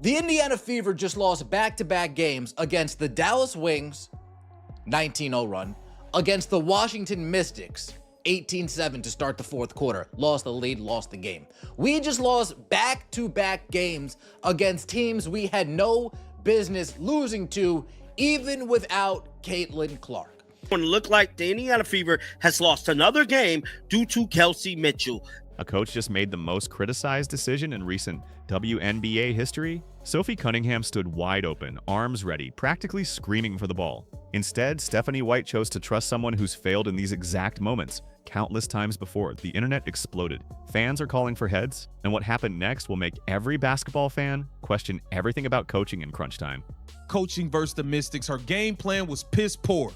The Indiana Fever just lost back-to-back games against the Dallas Wings, 19-0 run, against the Washington Mystics, 18-7 to start the fourth quarter. Lost the lead, lost the game. We just lost back-to-back games against teams we had no business losing to, even without Caitlin Clark. It looked like the Indiana Fever has lost another game due to Kelsey Mitchell. A coach just made the most criticized decision in recent WNBA history? Sophie Cunningham stood wide open, arms ready, practically screaming for the ball. Instead, Stephanie White chose to trust someone who's failed in these exact moments. Countless times before, the internet exploded. Fans are calling for heads, and what happened next will make every basketball fan question everything about coaching in crunch time. Coaching versus the Mystics, her game plan was piss poor.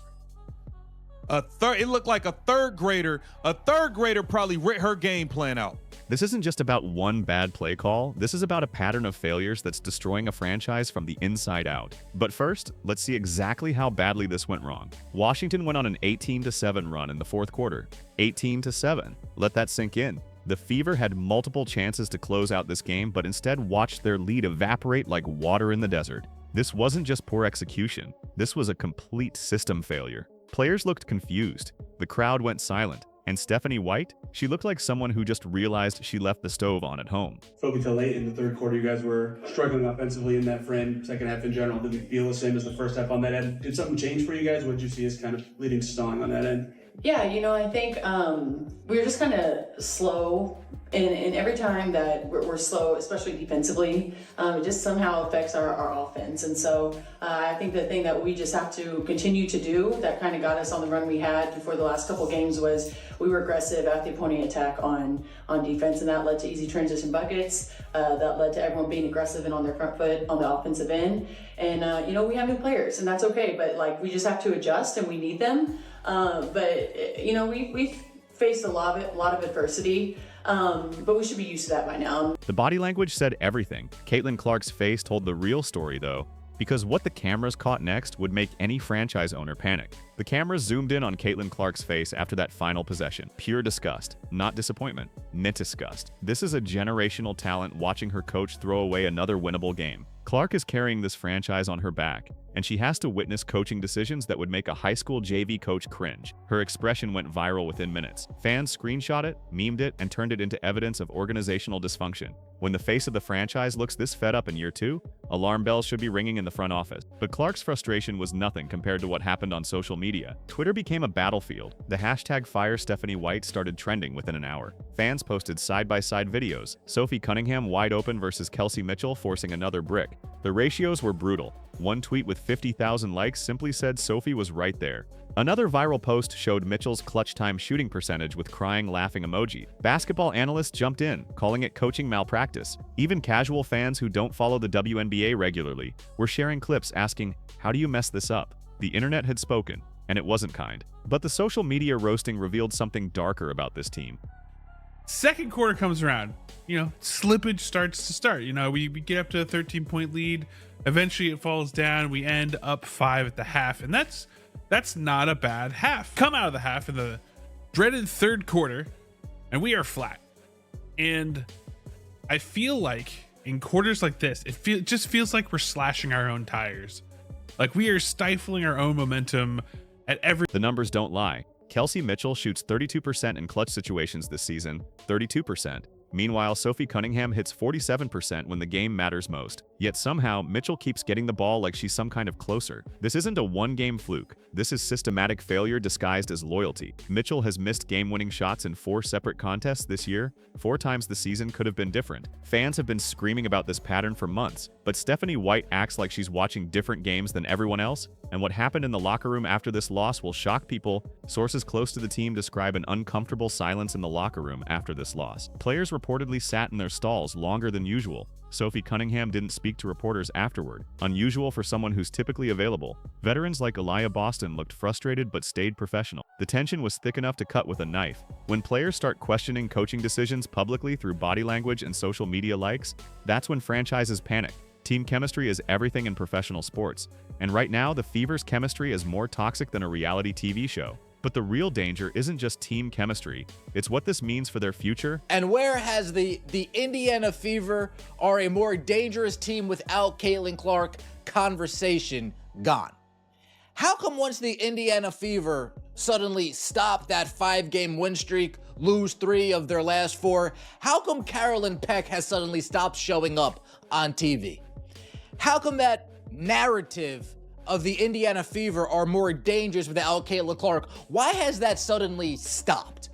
It looked like a third grader probably writ her game plan out. This isn't just about one bad play call. This is about a pattern of failures that's destroying a franchise from the inside out. But first, let's see exactly how badly this went wrong. Washington went on an 18-7 run in the fourth quarter. 18-7. Let that sink in. The Fever had multiple chances to close out this game, but instead watched their lead evaporate like water in the desert. This wasn't just poor execution. This was a complete system failure. Players looked confused. The crowd went silent. And Stephanie White? She looked like someone who just realized she left the stove on at home. Spoke until late in the third quarter. You guys were struggling offensively in that frame. Second half in general didn't feel the same as the first half on that end. Did something change for you guys? What did you see as kind of leading to stalling on that end? Yeah, I think we were just kind of slow. And every time that we're slow, especially defensively, it just somehow affects our offense. And so I think the thing that we just have to continue to do that kind of got us on the run we had for the last couple games was we were aggressive at the opposing attack on defense, and that led to easy transition buckets. That led to everyone being aggressive and on their front foot on the offensive end. And, we have new players, and that's okay. But, we just have to adjust, and we need them. We've faced a lot of adversity. But we should be used to that by now. The body language said everything. Caitlin Clark's face told the real story, though, because what the cameras caught next would make any franchise owner panic. The cameras zoomed in on Caitlin Clark's face after that final possession. Pure disgust, not disappointment, disgust. This is a generational talent watching her coach throw away another winnable game. Clark is carrying this franchise on her back, and she has to witness coaching decisions that would make a high school JV coach cringe. Her expression went viral within minutes. Fans screenshot it, memed it, and turned it into evidence of organizational dysfunction. When the face of the franchise looks this fed up in year 2, alarm bells should be ringing in the front office. But Clark's frustration was nothing compared to what happened on social media. Twitter became a battlefield. The hashtag #FireStephanieWhite started trending within an hour. Fans posted side-by-side videos. Sophie Cunningham wide open versus Kelsey Mitchell forcing another brick. The ratios were brutal. One tweet with 50,000 likes simply said Sophie was right there. Another viral post showed Mitchell's clutch time shooting percentage with crying laughing emoji. Basketball analysts jumped in, calling it coaching malpractice. Even casual fans who don't follow the WNBA regularly were sharing clips asking, "How do you mess this up?" The internet had spoken, and it wasn't kind. But the social media roasting revealed something darker about this team. Second quarter comes around, slippage starts to start. We get up to a 13-point lead. Eventually it falls down. We end up 5 at the half, and that's not a bad half. Come out of the half in the dreaded third quarter, and we are flat. And I feel like in quarters like this, it just feels like we're slashing our own tires. Like we are stifling our own momentum at every... The numbers don't lie. Kelsey Mitchell shoots 32% in clutch situations this season, 32%. Meanwhile, Sophie Cunningham hits 47% when the game matters most. Yet somehow, Mitchell keeps getting the ball like she's some kind of closer. This isn't a one-game fluke. This is systematic failure disguised as loyalty. Mitchell has missed game-winning shots in 4 separate contests this year. 4 times the season could have been different. Fans have been screaming about this pattern for months, but Stephanie White acts like she's watching different games than everyone else, and what happened in the locker room after this loss will shock people. Sources close to the team describe an uncomfortable silence in the locker room after this loss. Players reportedly sat in their stalls longer than usual. Sophie Cunningham didn't speak to reporters afterward, unusual for someone who's typically available. Veterans like Aaliyah Boston looked frustrated but stayed professional. The tension was thick enough to cut with a knife. When players start questioning coaching decisions publicly through body language and social media likes, that's when franchises panic. Team chemistry is everything in professional sports, and right now the Fever's chemistry is more toxic than a reality TV show. But the real danger isn't just team chemistry, it's what this means for their future. And where has the Indiana Fever are a more dangerous team without Caitlin Clark conversation gone? How come once the Indiana Fever suddenly stop that 5-game win streak, lose 3 of their last 4, how come Carolyn Peck has suddenly stopped showing up on TV? How come that narrative of the Indiana Fever are more dangerous without Caitlin Clark, why has that suddenly stopped?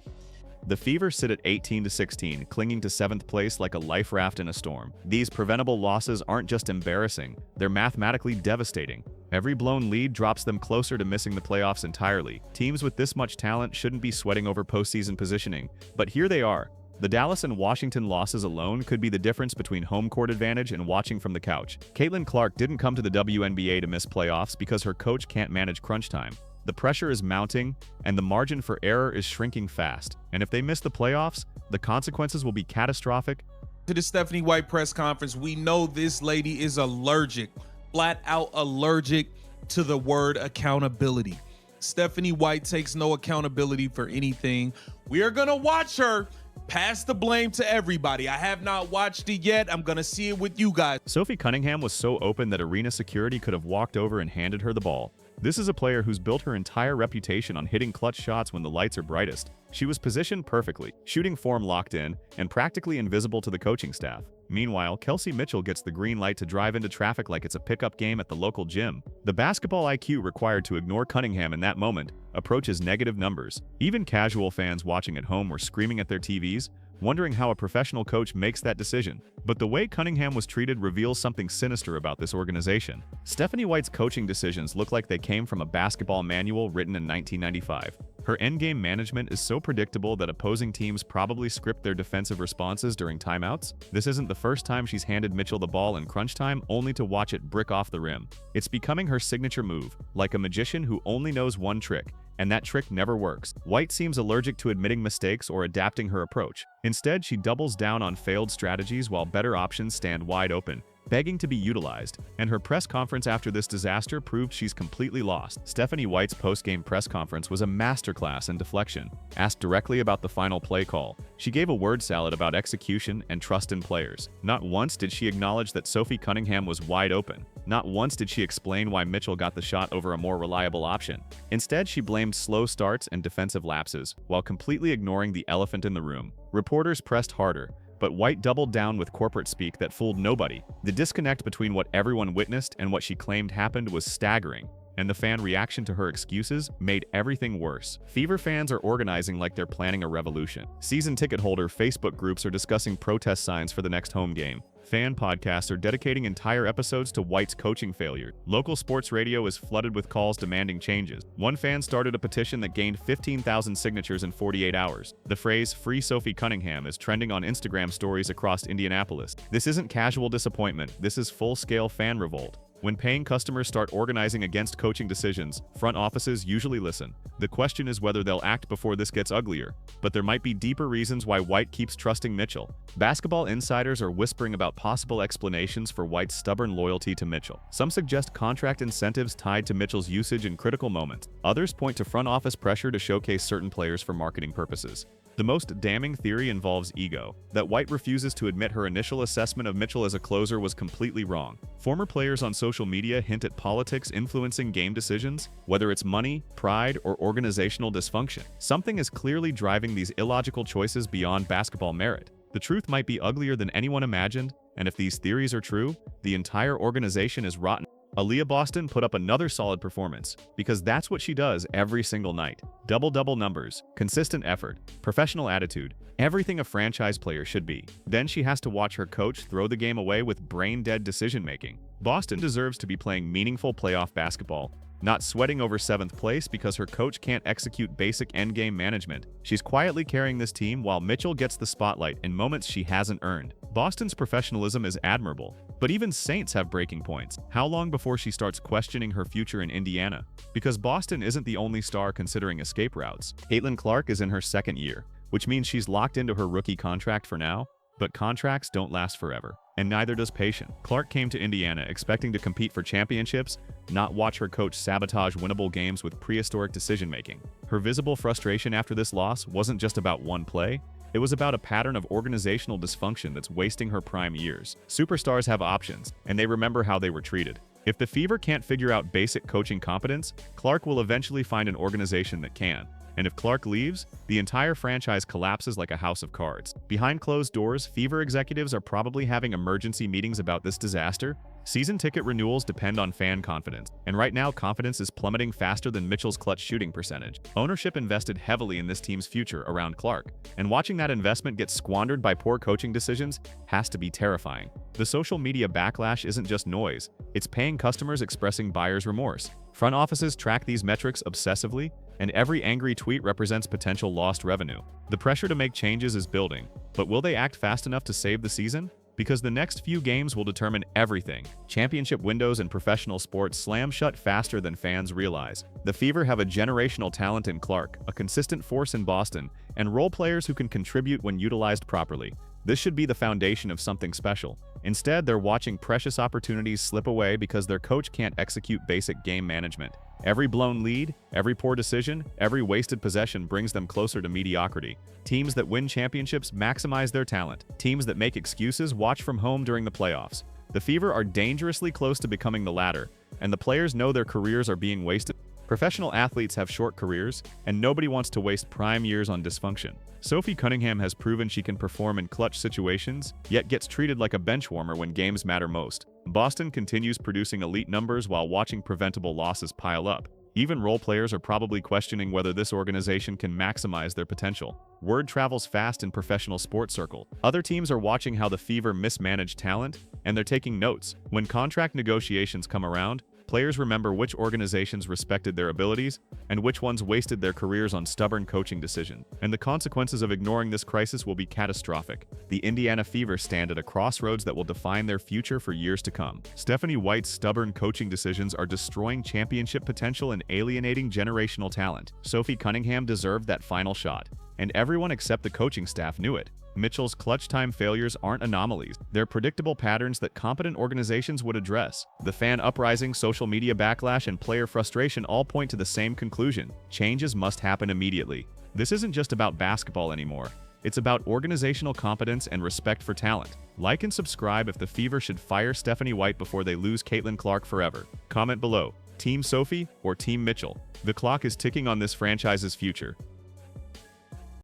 The Fever sit at 18-16, clinging to 7th place like a life raft in a storm. These preventable losses aren't just embarrassing, they're mathematically devastating. Every blown lead drops them closer to missing the playoffs entirely. Teams with this much talent shouldn't be sweating over postseason positioning, but here they are. The Dallas and Washington losses alone could be the difference between home court advantage and watching from the couch. Caitlin Clark didn't come to the WNBA to miss playoffs because her coach can't manage crunch time. The pressure is mounting, and the margin for error is shrinking fast. And if they miss the playoffs, the consequences will be catastrophic. To the Stephanie White press conference, we know this lady is allergic, flat out allergic to the word accountability. Stephanie White takes no accountability for anything. We are gonna watch her pass the blame to everybody. I have not watched it yet. I'm gonna see it with you guys. Sophie Cunningham was so open that arena security could have walked over and handed her the ball. This is a player who's built her entire reputation on hitting clutch shots when the lights are brightest. She was positioned perfectly, shooting form locked in, and practically invisible to the coaching staff. Meanwhile, Kelsey Mitchell gets the green light to drive into traffic like it's a pickup game at the local gym. The basketball IQ required to ignore Cunningham in that moment approaches negative numbers. Even casual fans watching at home were screaming at their TVs, wondering how a professional coach makes that decision. But the way Cunningham was treated reveals something sinister about this organization. Stephanie White's coaching decisions look like they came from a basketball manual written in 1995. Her endgame management is so predictable that opposing teams probably script their defensive responses during timeouts. This isn't the first time she's handed Mitchell the ball in crunch time only to watch it brick off the rim. It's becoming her signature move, like a magician who only knows one trick, and that trick never works. White seems allergic to admitting mistakes or adapting her approach. Instead, she doubles down on failed strategies while better options stand wide open, begging to be utilized, and her press conference after this disaster proved she's completely lost. Stephanie White's post-game press conference was a masterclass in deflection. Asked directly about the final play call, she gave a word salad about execution and trust in players. Not once did she acknowledge that Sophie Cunningham was wide open. Not once did she explain why Mitchell got the shot over a more reliable option. Instead, she blamed slow starts and defensive lapses, while completely ignoring the elephant in the room. Reporters pressed harder, but White doubled down with corporate speak that fooled nobody. The disconnect between what everyone witnessed and what she claimed happened was staggering, and the fan reaction to her excuses made everything worse. Fever fans are organizing like they're planning a revolution. Season ticket holder Facebook groups are discussing protest signs for the next home game. Fan podcasts are dedicating entire episodes to White's coaching failure. Local sports radio is flooded with calls demanding changes. One fan started a petition that gained 15,000 signatures in 48 hours. The phrase "Free Sophie Cunningham" is trending on Instagram stories across Indianapolis. This isn't casual disappointment, this is full-scale fan revolt. When paying customers start organizing against coaching decisions, front offices usually listen. The question is whether they'll act before this gets uglier. But there might be deeper reasons why White keeps trusting Mitchell. Basketball insiders are whispering about possible explanations for White's stubborn loyalty to Mitchell. Some suggest contract incentives tied to Mitchell's usage in critical moments. Others point to front office pressure to showcase certain players for marketing purposes. The most damning theory involves ego, that White refuses to admit her initial assessment of Mitchell as a closer was completely wrong. Former players on social media hint at politics influencing game decisions, whether it's money, pride, or organizational dysfunction. Something is clearly driving these illogical choices beyond basketball merit. The truth might be uglier than anyone imagined, and if these theories are true, the entire organization is rotten. Aaliyah Boston put up another solid performance, because that's what she does every single night. Double-double numbers, consistent effort, professional attitude, everything a franchise player should be. Then she has to watch her coach throw the game away with brain-dead decision-making. Boston deserves to be playing meaningful playoff basketball, not sweating over 7th place because her coach can't execute basic endgame management. She's quietly carrying this team while Mitchell gets the spotlight in moments she hasn't earned. Boston's professionalism is admirable, but even saints have breaking points. How long before she starts questioning her future in Indiana? Because Boston isn't the only star considering escape routes. Caitlin Clark is in her 2nd year, which means she's locked into her rookie contract for now, but contracts don't last forever. and neither does patience. Clark came to Indiana expecting to compete for championships, not watch her coach sabotage winnable games with prehistoric decision-making. Her visible frustration after this loss wasn't just about one play, it was about a pattern of organizational dysfunction that's wasting her prime years. Superstars have options, and they remember how they were treated. If the Fever can't figure out basic coaching competence, Clark will eventually find an organization that can. And if Clark leaves, the entire franchise collapses like a house of cards. Behind closed doors, Fever executives are probably having emergency meetings about this disaster. Season ticket renewals depend on fan confidence, and right now confidence is plummeting faster than Mitchell's clutch shooting percentage. Ownership invested heavily in this team's future around Clark, and watching that investment get squandered by poor coaching decisions has to be terrifying. The social media backlash isn't just noise, it's paying customers expressing buyer's remorse. Front offices track these metrics obsessively, and every angry tweet represents potential lost revenue. The pressure to make changes is building, but will they act fast enough to save the season? Because the next few games will determine everything. Championship windows in professional sports slam shut faster than fans realize. The Fever have a generational talent in Clark, a consistent force in Boston, and role players who can contribute when utilized properly. This should be the foundation of something special. Instead, they're watching precious opportunities slip away because their coach can't execute basic game management. Every blown lead, every poor decision, every wasted possession brings them closer to mediocrity. Teams that win championships maximize their talent. Teams that make excuses watch from home during the playoffs. The Fever are dangerously close to becoming the latter, and the players know their careers are being wasted. Professional athletes have short careers, and nobody wants to waste prime years on dysfunction. Sophie Cunningham has proven she can perform in clutch situations, yet gets treated like a bench warmer when games matter most. Boston continues producing elite numbers while watching preventable losses pile up. Even role players are probably questioning whether this organization can maximize their potential. Word travels fast in professional sports circles. Other teams are watching how the Fever mismanage talent, and they're taking notes. When contract negotiations come around, players remember which organizations respected their abilities and which ones wasted their careers on stubborn coaching decisions. And the consequences of ignoring this crisis will be catastrophic. The Indiana Fever stand at a crossroads that will define their future for years to come. Stephanie White's stubborn coaching decisions are destroying championship potential and alienating generational talent. Sophie Cunningham deserved that final shot, and everyone except the coaching staff knew it. Mitchell's clutch time failures aren't anomalies. They're predictable patterns that competent organizations would address. The fan uprising, social media backlash, and player frustration all point to the same conclusion. Changes must happen immediately. This isn't just about basketball anymore. It's about organizational competence and respect for talent. Like and subscribe if the Fever should fire Stephanie White before they lose Caitlin Clark forever. Comment below. Team Sophie or Team Mitchell? The clock is ticking on this franchise's future.